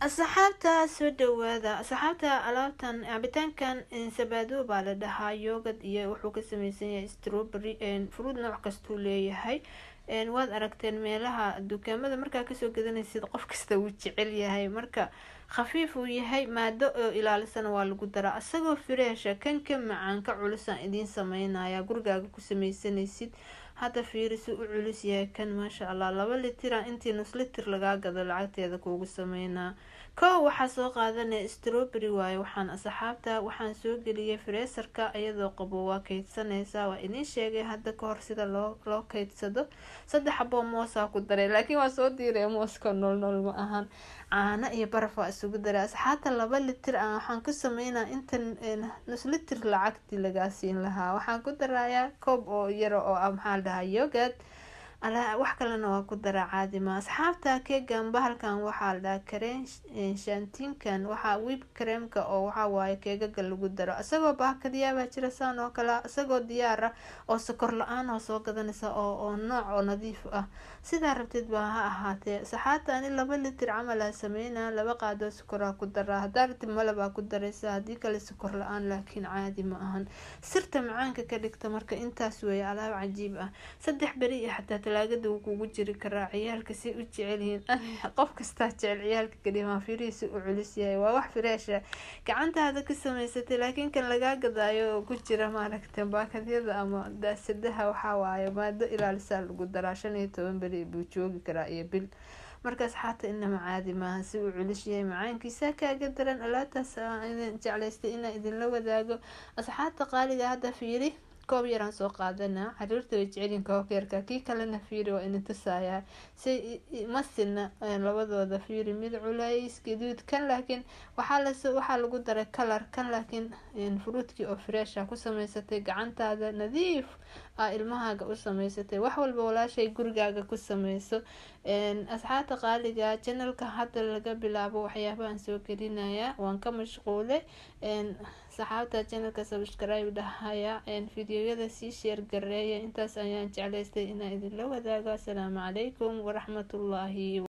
asxaabta soo dhawaada asxaabta alaabtan cabitaankan sabaado baa la dhahaa yogurt iyo wuxuu ka samaysan yahay strawberry fruit nooc kastuu leeyahay waad aragteen meelaha dukaamada markaa kasoo gadanaysid qof kasta wuu jecel yahay marka khafiif uu yahay maado oo ilaalisana waa lagu daraa isagoo fireesha kan ka macaan ka culusaan idiin sameynaya gurigaaga ku samaysanaysid hadda fiirisu u culus yahay kan maasha allah 2 litir intii nus litir lagaa gado lacagteeda kuugu sameynaa koow waxaa soo qaadanaya strawberry waaye waxaan asxaabta waxaan soo geliyay freeserka iyadoo qabo waa kaydsanaysaa waa idin sheegay hadda ka hor sida loo kaydsado 3 xabo moosaa ku daray laakiin waa soo diiray mooska nool ma ahan caano iyo baraf waa isugu daray asxaabta 2 litir waxaan ku sameynaa intan nus litir lacagtii lagaa siin lahaa waxaan ku darayaa koob oo yar oo maxaa dhahaa yogurt wax kalena waa ku dara caadi ma asxaabta keegan bahalkan waxaa la kareen shantinkan waxaa whip creamka oo waxa waaye keegaga lagu daro asagoo baakadiyaaba jira saan oo kale asagoo diyaar ah oo sokor la-aan oo soo gadanaysa oo nooc oo nadiif ah sidaa rabtid baa ha ahaatee asxaabta ani 2 litir camal aan sameynaa 2 qaado sokor ku daraa hadaa rabtid malab ku daraysa hadii kale sokor la-aan laakiin caadi ma ahan sirta macaanka ka dhigta marka intaas weeye alaab cajiib ah 3 beri iyo xataa talaagada uu kugu jiri karaa ciyaalka si u jecel yihiin qof kasta jecel ciyaalka kaliya fiiriisi u culus yahay waa wax fireesha gacantaada ka samaysatay laakiin kan laga gadaayo oo ku jira maaragtay baakadyada ama daasadaha waxa waaye maado ilaalisa lagu daraa 15 beri buu joogi karaa iyo bil markaas xataa inama caadi maaha si uu culus yahay macaankiisa kaaga daran alaabtaas aan jeclaystay inaan idin la wadaago asxaabta qaaliga hadda fiiri koob yaraan soo qaadanaa xariirta way jecelin koobka yarka kii kalena fiiri waa inta tusaaya si masina labadooda fiiri mid culays gaduud kan laakiin waxaa lagu daray color kan laakiin fruitkii oo fresh ah ku samaysatay gacantaada nadiif ilmahaaga u samaysatay wax walba walaashay gurigaaga ku samayso asxaabta qaaliga channelka hadda laga bilaabo waxyaabahan soo gelinaya waan ka mashquulay saxaabta channelka subscribe dhahaya fiidiyoyada sii share gareeya intaas ayaan jeclaystay inaan idin la wadaago assalaamu calaykum waraxmatullaahi